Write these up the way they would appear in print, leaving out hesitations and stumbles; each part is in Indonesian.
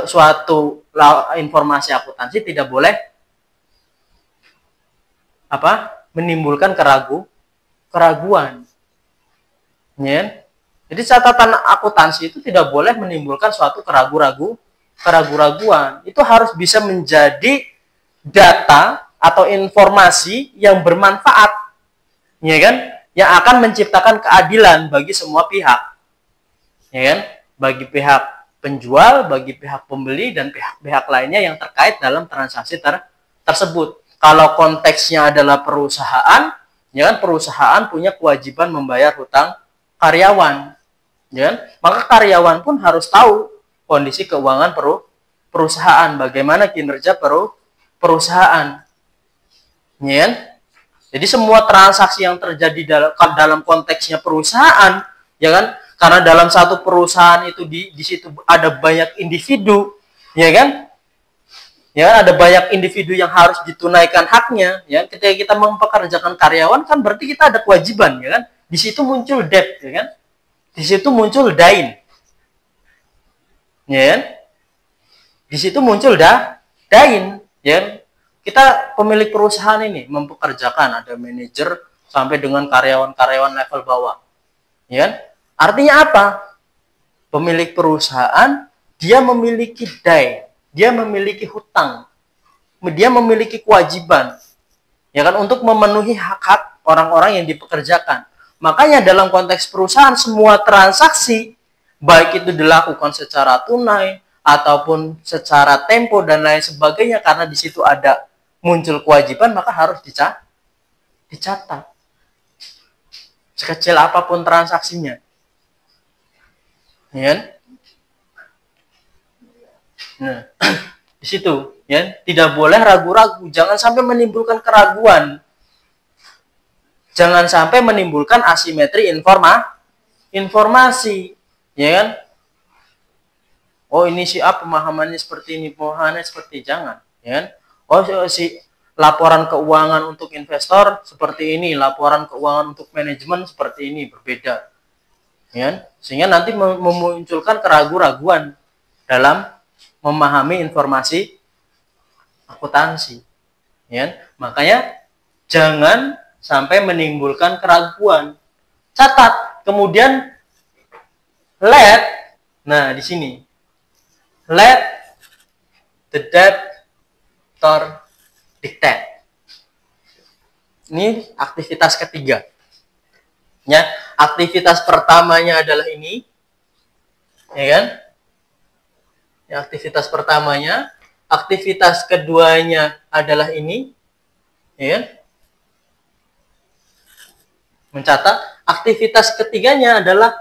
suatu informasi akuntansi tidak boleh menimbulkan keraguan. Ya. Jadi catatan akuntansi itu tidak boleh menimbulkan suatu keraguan. Itu harus bisa menjadi data atau informasi yang bermanfaat, ya kan? Yang akan menciptakan keadilan bagi semua pihak, ya kan? Bagi pihak penjual, bagi pihak pembeli, dan pihak-pihak lainnya yang terkait dalam transaksi tersebut. Kalau konteksnya adalah perusahaan, ya kan? Perusahaan punya kewajiban membayar hutang karyawan. Ya, maka karyawan pun harus tahu kondisi keuangan perusahaan, bagaimana kinerja perusahaan. Ya, jadi semua transaksi yang terjadi dalam konteksnya perusahaan, ya kan? Karena dalam satu perusahaan itu di situ ada banyak individu, ya kan? Ya, ada banyak individu yang harus ditunaikan haknya, ya. Ketika kita mempekerjakan karyawan kan berarti kita ada kewajiban, ya kan? Di situ muncul debt, ya kan? Di situ muncul dain. Ya. Di situ muncul dain, ya. Kita pemilik perusahaan ini mempekerjakan ada manajer sampai dengan karyawan-karyawan level bawah. Ya. Artinya apa? Pemilik perusahaan dia memiliki dain, dia memiliki hutang. Dia memiliki kewajiban. Ya kan, untuk memenuhi hak-hak orang-orang yang dipekerjakan. Makanya dalam konteks perusahaan semua transaksi baik itu dilakukan secara tunai ataupun secara tempo dan lain sebagainya, karena di situ ada muncul kewajiban maka harus dicatat. Sekecil apapun transaksinya. Ya. Nah, di situ ya tidak boleh ragu-ragu, jangan sampai menimbulkan keraguan. Jangan sampai menimbulkan asimetri informasi, ya kan? Oh, ini si A pemahamannya seperti ini, pemahamannya seperti jangan, ya kan? Oh, si laporan keuangan untuk investor seperti ini, laporan keuangan untuk manajemen seperti ini, berbeda, ya kan? Sehingga nanti memunculkan keraguan-raguan dalam memahami informasi akuntansi, ya kan? Makanya jangan sampai menimbulkan keraguan. Catat, kemudian let, nah di sini, let the debtor dictate. Ini aktivitas ketiga. Ya, aktivitas pertamanya adalah ini, ya kan? Ya, aktivitas pertamanya, aktivitas keduanya adalah ini, ya kan? Mencatat. Aktivitas ketiganya adalah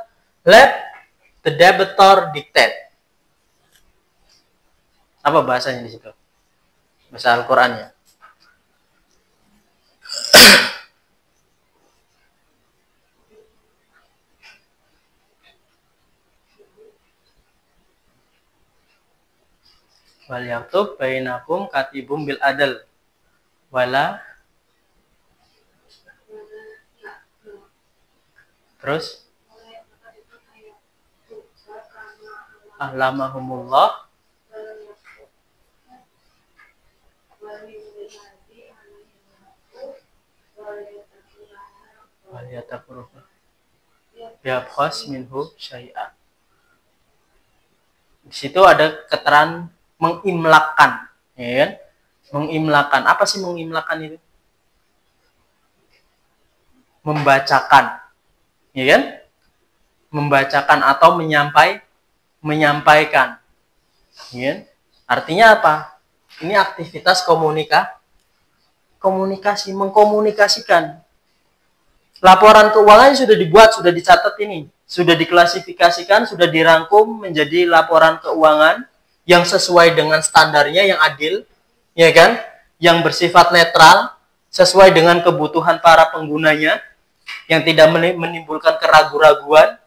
let the debtor dictate. Apa bahasanya di situ? Bahasa Al-Qur'annya. Wal yaktub bainakum katibum bil adl wala. Terus ahlamahumullah waliyatakuruhu biabkhas minhu syai'ah. Di situ ada keterangan mengimlakan, ya kan? Mengimlakan. Apa sih mengimlakan itu? Membacakan, ya kan? Membacakan atau menyampaikan, ya kan? Artinya apa? Ini aktivitas komunikasi, mengkomunikasikan. Laporan keuangan sudah dibuat, sudah dicatat ini, sudah diklasifikasikan, sudah dirangkum menjadi laporan keuangan yang sesuai dengan standarnya, yang adil, ya kan? Yang bersifat netral, sesuai dengan kebutuhan para penggunanya, yang tidak menimbulkan keraguan-raguan,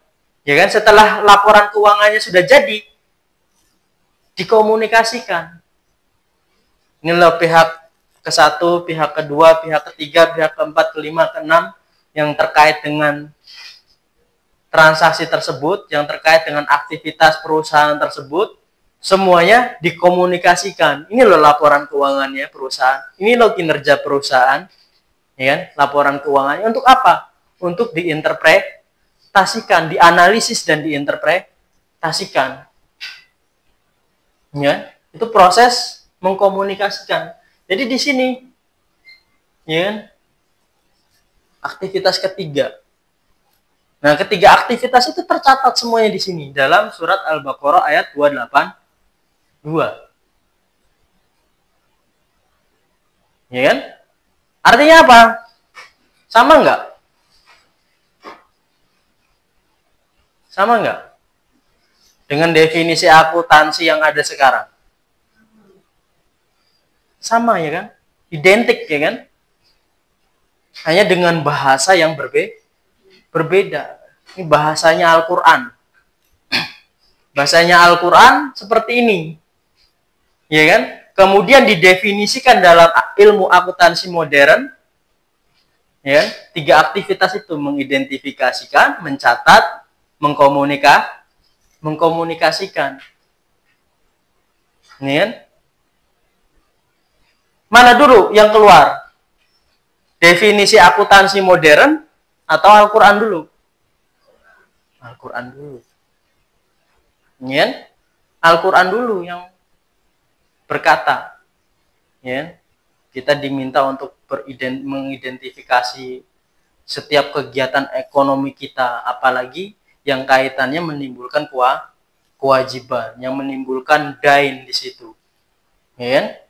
ya kan? Setelah laporan keuangannya sudah jadi, dikomunikasikan. Inilah pihak ke-1, pihak kedua, pihak ketiga, pihak keempat, kelima, keenam yang terkait dengan transaksi tersebut, yang terkait dengan aktivitas perusahaan tersebut, semuanya dikomunikasikan. Ini loh laporan keuangannya perusahaan, ini loh kinerja perusahaan, ya kan? Laporan keuangannya untuk apa? Untuk diinterpretasikan, dianalisis dan diinterpretasikan. Ya, itu proses mengkomunikasikan. Jadi di sini, ya kan? Aktivitas ketiga. Nah, ketiga aktivitas itu tercatat semuanya di sini dalam surat Al-Baqarah ayat 282. Ya kan? Artinya apa? Sama nggak? Sama nggak? Dengan definisi akuntansi yang ada sekarang? Sama ya kan? Identik ya kan? Hanya dengan bahasa yang berbeda. Ini bahasanya Al-Quran. Bahasanya Al-Quran seperti ini. Ya kan? Kemudian didefinisikan dalam ilmu akuntansi modern. Ya kan? 3 aktivitas itu: mengidentifikasikan, mencatat, mengkomunikasikan. Ini kan? Mana dulu yang keluar? Definisi akuntansi modern atau Al-Quran dulu? Al-Quran dulu. Ya? Al-Quran dulu yang berkata. Ya? Kita diminta untuk mengidentifikasi setiap kegiatan ekonomi kita, apalagi yang kaitannya menimbulkan kewajiban, yang menimbulkan dain di situ. Ya?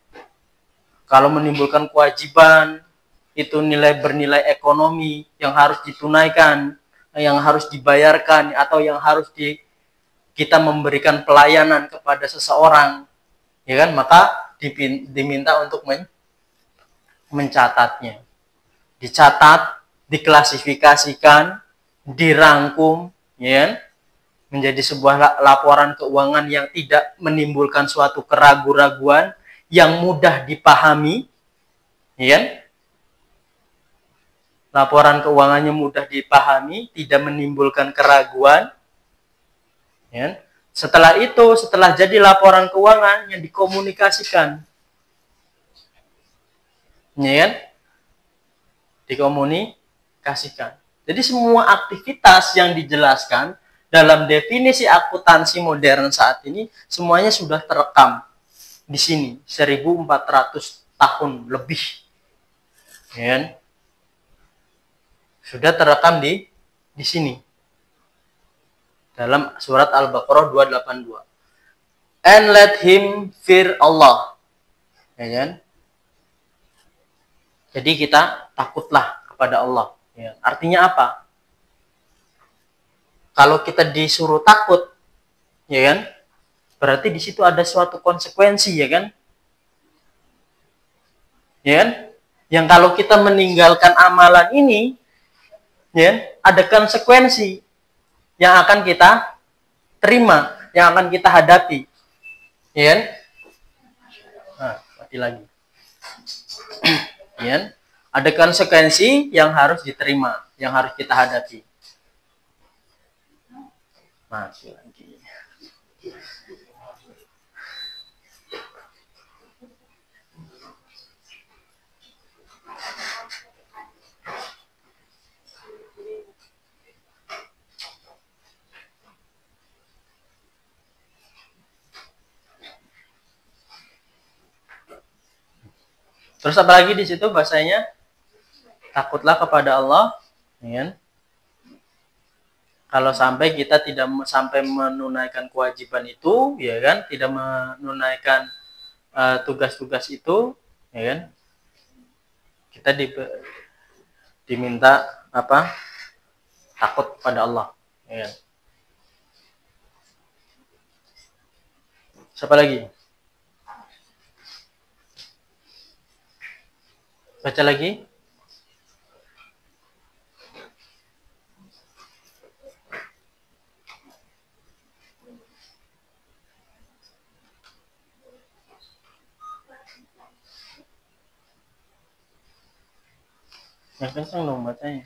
Kalau menimbulkan kewajiban, itu bernilai ekonomi yang harus ditunaikan, yang harus dibayarkan, atau yang harus kita memberikan pelayanan kepada seseorang, ya kan? Maka diminta untuk mencatatnya, dicatat, diklasifikasikan, dirangkum, ya kan? Menjadi sebuah laporan keuangan yang tidak menimbulkan suatu keraguan-raguan, yang mudah dipahami, ya kan? Laporan keuangannya mudah dipahami, tidak menimbulkan keraguan. Ya. Setelah itu, setelah jadi laporan keuangan yang dikomunikasikan, ya kan? Dikomunikasikan. Jadi semua aktivitas yang dijelaskan dalam definisi akuntansi modern saat ini semuanya sudah terekam di sini 1400 tahun lebih. Ya kan? Sudah terekam di sini dalam surat Al-Baqarah 282. And let him fear Allah. Ya kan? Jadi kita takutlah kepada Allah. Ya. Artinya apa? Kalau kita disuruh takut, ya kan? Berarti di situ ada suatu konsekuensi, ya kan? Ya kan? Yang kalau kita meninggalkan amalan ini, ya, ada konsekuensi yang akan kita terima, yang akan kita hadapi. Ya kan? Nah, mati lagi. Ya, ada konsekuensi yang harus diterima, yang harus kita hadapi. Mati lagi. Terus apa lagi di situ bahasanya? Takutlah kepada Allah, ya. Kalau sampai kita tidak sampai menunaikan kewajiban itu, ya kan, tidak menunaikan tugas-tugas itu, ya kan, kita diminta apa? Takut pada Allah, ya kan. Siapa lagi? Baca lagi. Yang kencang dong bacanya.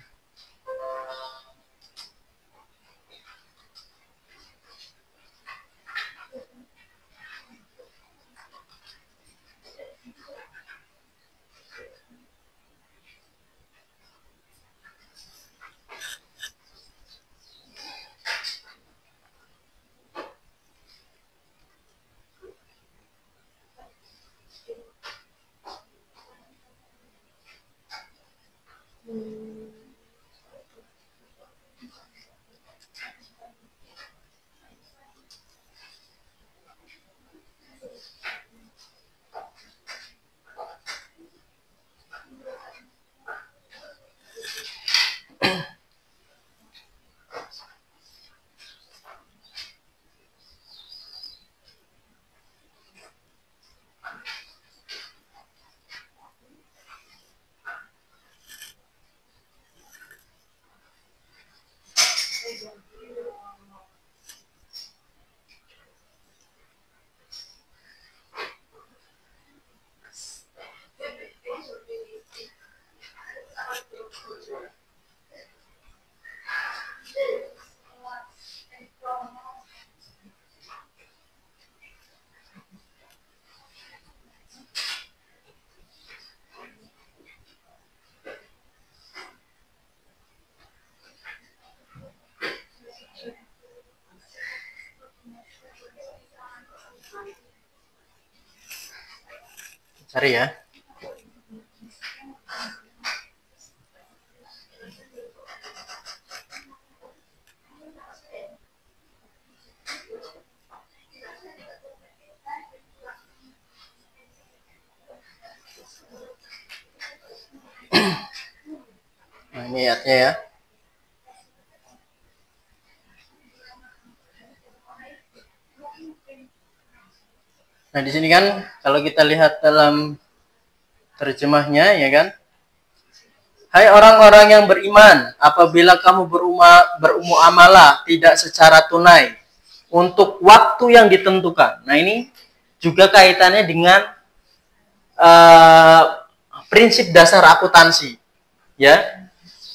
Cari ya. Nah, ini ayatnya ya. Nah, di sini kan kalau kita lihat dalam terjemahnya ya kan. Hai orang-orang yang beriman, apabila kamu bermuamalah tidak secara tunai untuk waktu yang ditentukan. Nah, ini juga kaitannya dengan prinsip dasar akuntansi. Ya.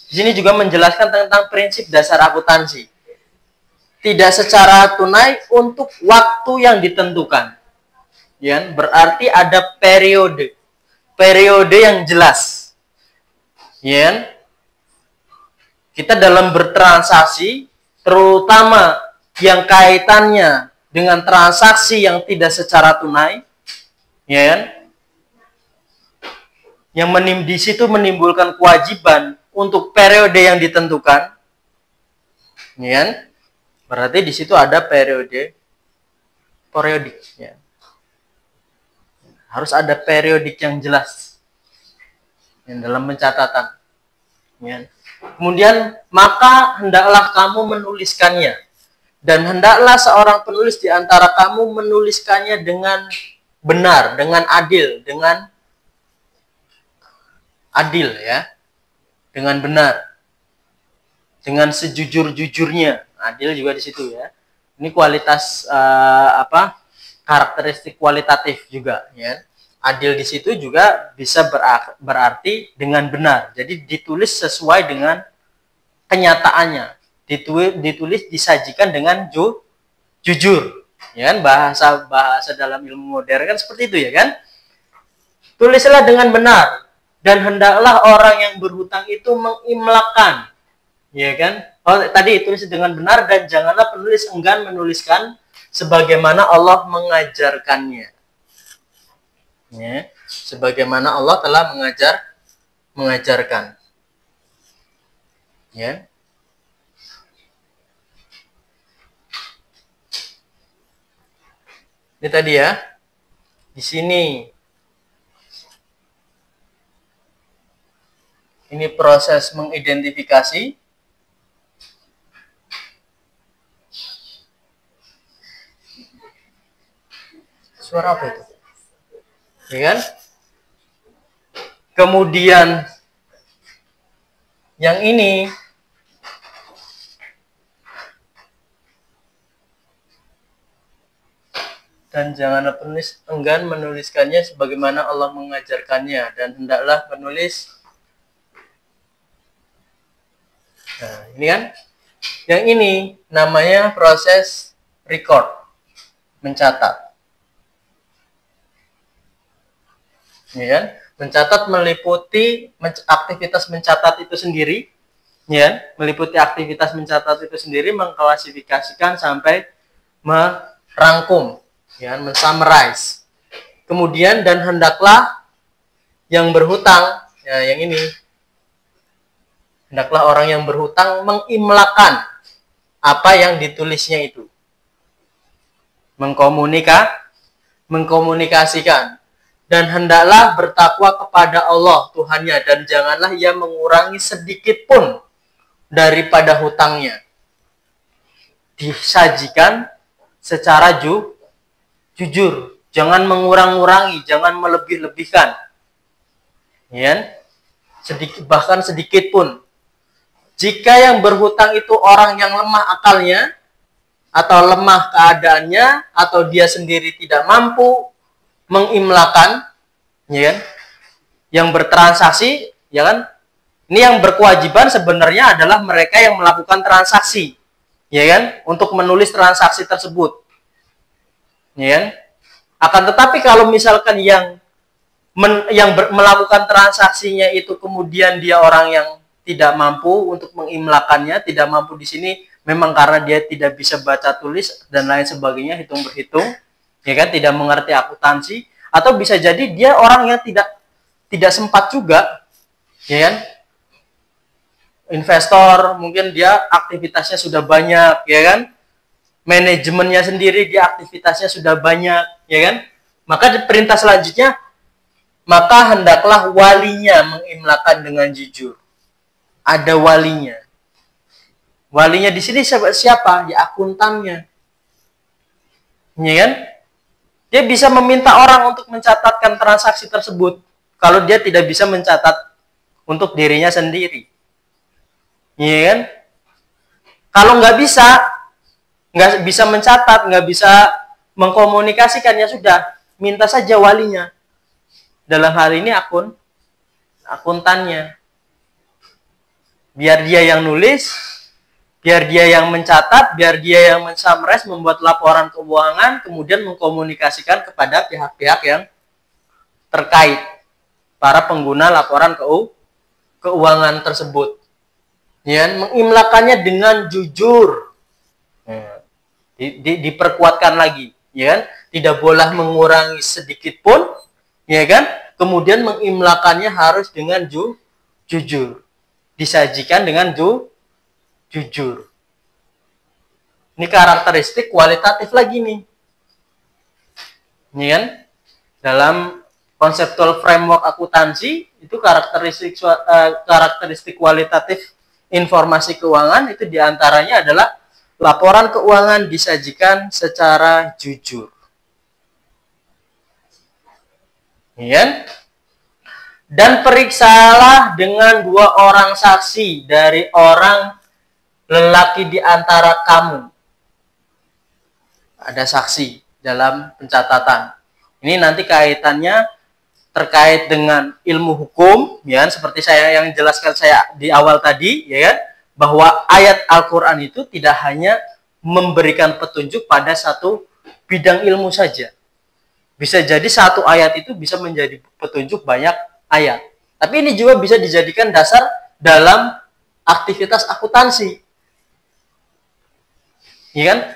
Di sini juga menjelaskan tentang prinsip dasar akuntansi. Tidak secara tunai untuk waktu yang ditentukan. Ya, berarti ada periode. Periode yang jelas. Ya. Kita dalam bertransaksi, terutama yang kaitannya dengan transaksi yang tidak secara tunai, ya, yang di situ menimbulkan kewajiban untuk periode yang ditentukan, ya, berarti di situ ada periodik, ya. Harus ada periodik yang jelas yang dalam pencatatan. Ya. Kemudian maka hendaklah kamu menuliskannya, dan hendaklah seorang penulis di antara kamu menuliskannya dengan benar, dengan adil, ya, dengan benar, dengan sejujur-jujurnya. Adil juga di situ ya. Ini kualitas karakteristik kualitatif juga ya. Adil di situ juga bisa berarti dengan benar. Jadi ditulis sesuai dengan kenyataannya. Ditulis disajikan dengan jujur. Ya kan, bahasa dalam ilmu modern kan seperti itu ya kan. Tulislah dengan benar, dan hendaklah orang yang berhutang itu mengimlakan. Ya kan? Oh, tadi tulis dengan benar, dan janganlah penulis enggan menuliskan sebagaimana Allah mengajarkannya. Ya, sebagaimana Allah telah mengajarkan. Ya. Ini tadi ya. Di sini ini proses mengidentifikasi. Suara apa itu? Ya kan? Kemudian yang ini dan janganlah penulis enggan menuliskannya sebagaimana Allah mengajarkannya, dan hendaklah penulis. Nah, ini kan yang ini namanya proses record, mencatat. Ya kan? Mencatat meliputi aktivitas mencatat itu sendiri, ya, meliputi aktivitas mencatat itu sendiri, mengklasifikasikan sampai merangkum, ya, mensummarize. Kemudian dan hendaklah yang berhutang, ya, yang ini, hendaklah orang yang berhutang mengimlakan apa yang ditulisnya itu, mengkomunikasikan. Dan hendaklah bertakwa kepada Allah Tuhannya, dan janganlah ia mengurangi sedikit pun daripada hutangnya. Disajikan secara jujur, jangan mengurang-urangi, jangan melebih-lebihkan. Ya, bahkan sedikit pun. Jika yang berhutang itu orang yang lemah akalnya, atau lemah keadaannya, atau dia sendiri tidak mampu mengimlakan, ya kan, yang bertransaksi, ya kan, ini yang berkewajiban sebenarnya adalah mereka yang melakukan transaksi, ya kan, untuk menulis transaksi tersebut, ya kan. Akan tetapi kalau misalkan yang melakukan transaksinya itu kemudian dia orang yang tidak mampu untuk mengimlakannya, tidak mampu di sini memang karena dia tidak bisa baca tulis dan lain sebagainya, hitung berhitung, ya kan, tidak mengerti akuntansi, atau bisa jadi dia orang yang tidak sempat juga, ya kan? Investor mungkin dia aktivitasnya sudah banyak, ya kan? Manajemennya sendiri dia aktivitasnya sudah banyak, ya kan? Maka perintah selanjutnya, maka hendaklah walinya mengimlakan dengan jujur. Ada walinya. Walinya di sini siapa? Ya akuntannya. Ya kan? Dia bisa meminta orang untuk mencatatkan transaksi tersebut kalau dia tidak bisa mencatat untuk dirinya sendiri. Iya kan? Kalau nggak bisa mencatat, nggak bisa mengkomunikasikan, ya sudah, minta saja walinya. Dalam hal ini akuntannya. Biar dia yang nulis, biar dia yang mencatat, biar dia yang mensummarize, membuat laporan keuangan, kemudian mengkomunikasikan kepada pihak-pihak yang terkait, para pengguna laporan keuangan tersebut. Ya, mengimlakannya dengan jujur. Diperkuatkan lagi, ya kan? Tidak boleh mengurangi sedikit pun, ya kan? Kemudian mengimlakannya harus dengan jujur. Disajikan dengan jujur. Ini karakteristik kualitatif lagi nih. Ya kan? Dalam conceptual framework akuntansi itu karakteristik kualitatif informasi keuangan itu diantaranya adalah laporan keuangan disajikan secara jujur. Ya. Dan periksalah dengan 2 orang saksi dari orang lelaki di antara kamu. Ada saksi dalam pencatatan. Ini nanti kaitannya terkait dengan ilmu hukum, ya, seperti saya yang jelaskan saya di awal tadi, ya kan, bahwa ayat Al-Qur'an itu tidak hanya memberikan petunjuk pada satu bidang ilmu saja. Bisa jadi satu ayat itu bisa menjadi petunjuk banyak ayat. Tapi ini juga bisa dijadikan dasar dalam aktivitas akuntansi. Ya kan?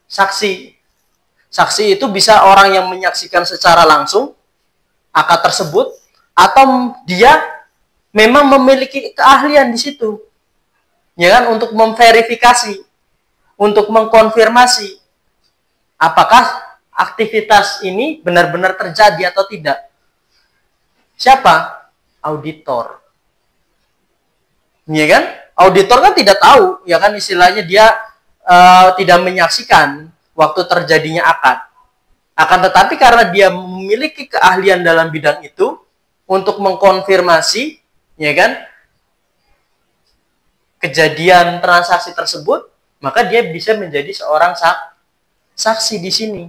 Saksi. Saksi itu bisa orang yang menyaksikan secara langsung akad tersebut, atau dia memang memiliki keahlian di situ, ya kan, untuk memverifikasi, untuk mengkonfirmasi apakah aktivitas ini benar-benar terjadi atau tidak. Siapa? Auditor. Ya kan? Auditor kan tidak tahu, ya kan, istilahnya dia tidak menyaksikan waktu terjadinya akad. Akan tetapi karena dia memiliki keahlian dalam bidang itu untuk mengkonfirmasi, ya kan, kejadian transaksi tersebut, maka dia bisa menjadi seorang saksi di sini.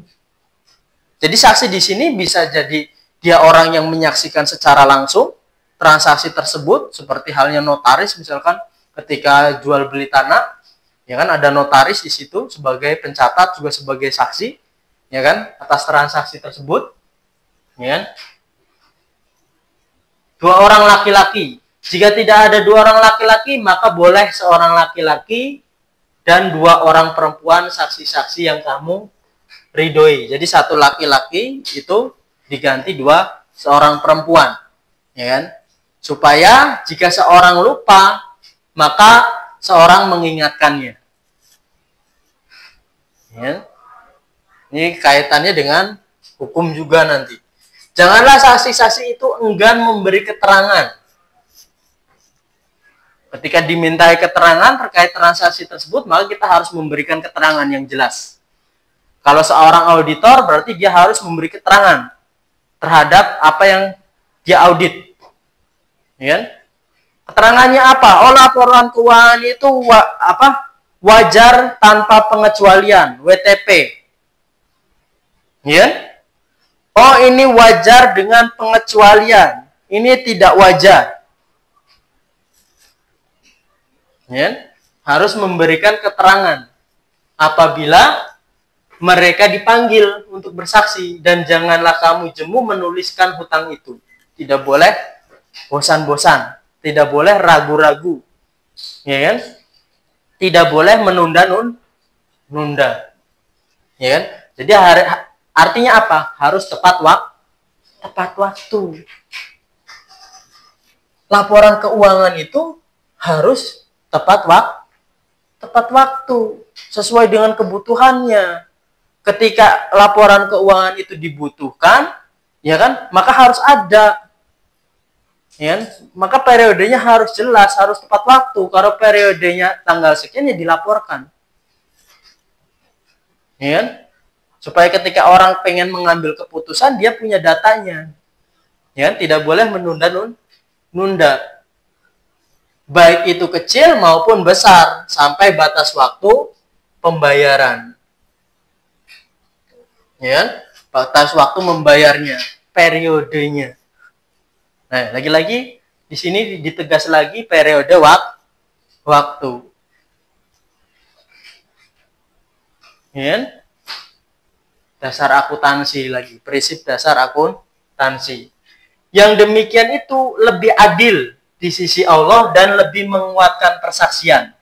Jadi saksi di sini bisa jadi dia orang yang menyaksikan secara langsung transaksi tersebut, seperti halnya notaris misalkan ketika jual beli tanah, ya kan, ada notaris di situ sebagai pencatat juga sebagai saksi, ya kan, atas transaksi tersebut, ya kan. 2 orang laki-laki. Jika tidak ada 2 orang laki-laki, maka boleh seorang laki-laki dan 2 orang perempuan saksi-saksi yang kamu ridhoi. Jadi 1 laki-laki itu diganti 2 seorang perempuan, ya kan. Supaya jika seorang lupa, maka seorang mengingatkannya. Ya. Ini kaitannya dengan hukum juga nanti. Janganlah saksi-saksi itu enggan memberi keterangan. Ketika dimintai keterangan terkait transaksi tersebut, maka kita harus memberikan keterangan yang jelas. Kalau seorang auditor, berarti dia harus memberi keterangan terhadap apa yang dia audit. Ya? Keterangannya apa? Oh, laporan keuangan itu wajar tanpa pengecualian, WTP. Ya? Oh, ini wajar dengan pengecualian. Ini tidak wajar. Ya? Harus memberikan keterangan apabila mereka dipanggil untuk bersaksi, dan janganlah kamu jemu menuliskan hutang itu. Tidak boleh bosan-bosan, tidak boleh ragu-ragu. Ya kan? Tidak boleh menunda-nunda. Ya kan? Jadi Artinya apa? Harus tepat waktu. Laporan keuangan itu harus tepat waktu, sesuai dengan kebutuhannya. Ketika laporan keuangan itu dibutuhkan, ya kan, maka harus ada, ya kan? Maka periodenya harus jelas, harus tepat waktu. Kalau periodenya tanggal sekian ya dilaporkan, ya kan? Supaya ketika orang pengen mengambil keputusan, dia punya datanya, ya kan? Tidak boleh menunda, baik itu kecil maupun besar, sampai batas waktu pembayaran. Ya, batas waktu membayarnya, periodenya. Nah, lagi-lagi di sini ditegas lagi periode waktu. Ya, dasar akuntansi lagi, prinsip dasar akuntansi. Yang demikian itu lebih adil di sisi Allah dan lebih menguatkan persaksian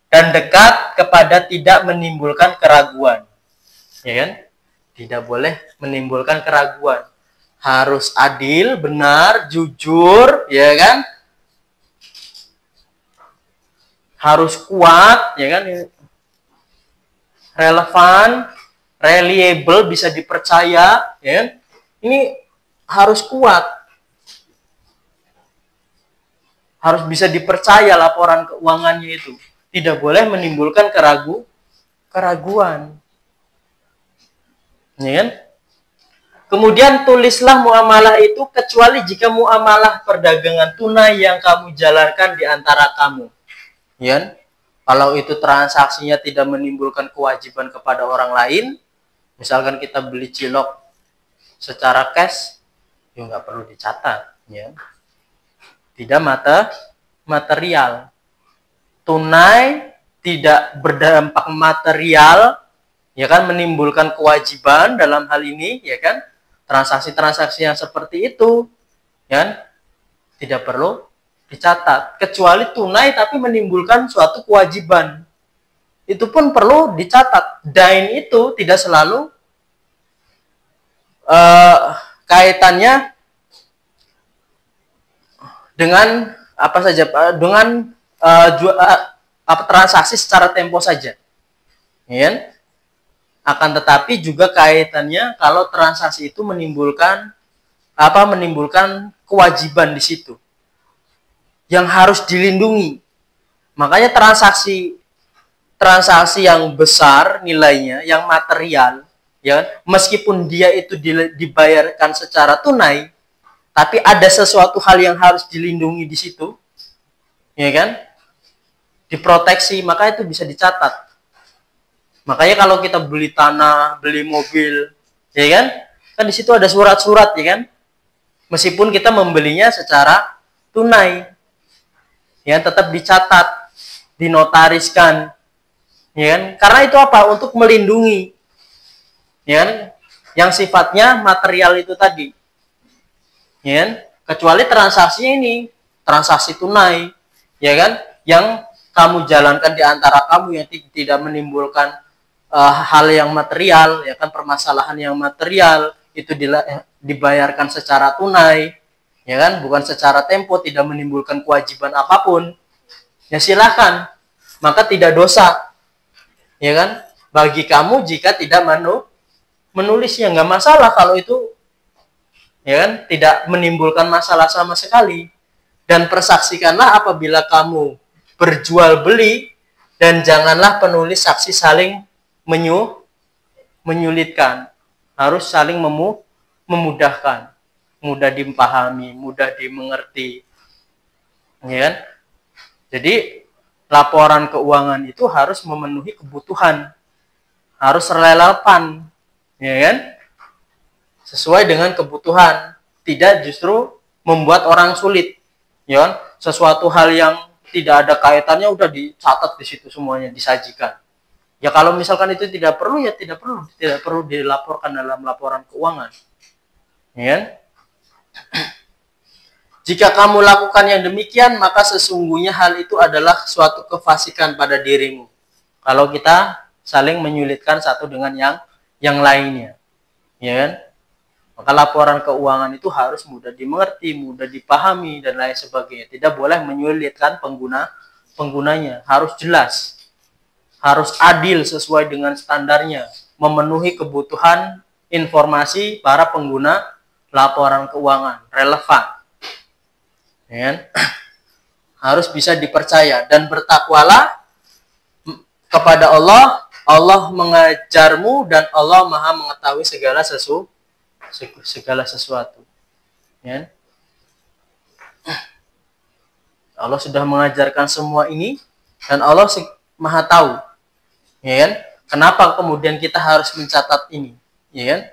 dan dekat kepada tidak menimbulkan keraguan. Ya kan? Tidak boleh menimbulkan keraguan. Harus adil, benar, jujur, ya kan? Harus kuat, ya kan? Relevan, reliable, bisa dipercaya, ya kan? Ini harus kuat. Harus bisa dipercaya laporan keuangannya itu. Tidak boleh menimbulkan keraguan. Ya kan? Kemudian tulislah muamalah itu kecuali jika muamalah perdagangan tunai yang kamu jalankan di antara kamu. Ya kan? Kalau itu transaksinya tidak menimbulkan kewajiban kepada orang lain, misalkan kita beli cilok secara cash, ya nggak perlu dicatat. Ya. Tidak material. Tunai tidak berdampak material, ya kan, menimbulkan kewajiban dalam hal ini, ya kan, transaksi-transaksi yang seperti itu, ya kan, tidak perlu dicatat, kecuali tunai tapi menimbulkan suatu kewajiban, itu pun perlu dicatat. Dain itu tidak selalu kaitannya dengan apa saja, dengan transaksi secara tempo saja, ya kan? Akan tetapi juga kaitannya kalau transaksi itu menimbulkan kewajiban di situ yang harus dilindungi. Makanya transaksi yang besar nilainya, yang material, ya, meskipun dia itu dibayarkan secara tunai, tapi ada sesuatu hal yang harus dilindungi di situ, ya kan? Diproteksi, maka itu bisa dicatat. Makanya kalau kita beli tanah, beli mobil, ya kan? Kan di situ ada surat-surat, ya kan? Meskipun kita membelinya secara tunai, ya, tetap dicatat, dinotariskan, ya kan? Karena itu apa? Untuk melindungi, ya kan? Yang sifatnya material itu tadi, ya kan? Kecuali transaksinya ini, transaksi tunai, ya kan? Yang kamu jalankan di antara kamu yang tidak menimbulkan hal yang material, ya kan, permasalahan yang material itu dibayarkan secara tunai, ya kan, bukan secara tempo, tidak menimbulkan kewajiban apapun, ya silahkan, maka tidak dosa, ya kan, bagi kamu jika tidak menulisnya, nggak masalah kalau itu, ya kan, tidak menimbulkan masalah sama sekali. Dan persaksikanlah apabila kamu berjual beli, dan janganlah penulis saksi saling menyulitkan, harus saling memudahkan, mudah dipahami, mudah dimengerti, ya kan? Jadi laporan keuangan itu harus memenuhi kebutuhan, harus relevan, ya kan? Sesuai dengan kebutuhan, tidak justru membuat orang sulit, ya kan? Sesuatu hal yang tidak ada kaitannya udah dicatat di situ semuanya, disajikan. Ya kalau misalkan itu tidak perlu, ya tidak perlu dilaporkan dalam laporan keuangan. Ya. Jika kamu lakukan yang demikian, maka sesungguhnya hal itu adalah suatu kefasikan pada dirimu. Kalau kita saling menyulitkan satu dengan yang lainnya. ya kan? Maka laporan keuangan itu harus mudah dimengerti, mudah dipahami, dan lain sebagainya. Tidak boleh menyulitkan penggunanya. Harus jelas, harus adil sesuai dengan standarnya, memenuhi kebutuhan informasi para pengguna laporan keuangan, relevan. Ya kan? Harus bisa dipercaya, dan bertakwalah kepada Allah. Allah mengajarmu dan Allah Maha mengetahui segala sesuatu. Ya. Allah sudah mengajarkan semua ini dan Allah Maha tahu. Ya kan? Kenapa kemudian kita harus mencatat ini? Ya kan?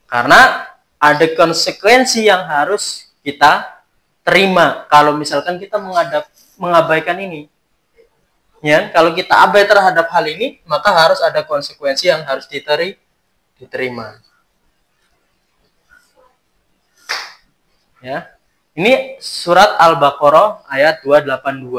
Karena ada konsekuensi yang harus kita terima kalau misalkan kita mengabaikan ini. Ya, kalau kita abai terhadap hal ini, maka harus ada konsekuensi yang harus diterima. Ya. Ini surat Al-Baqarah ayat 282.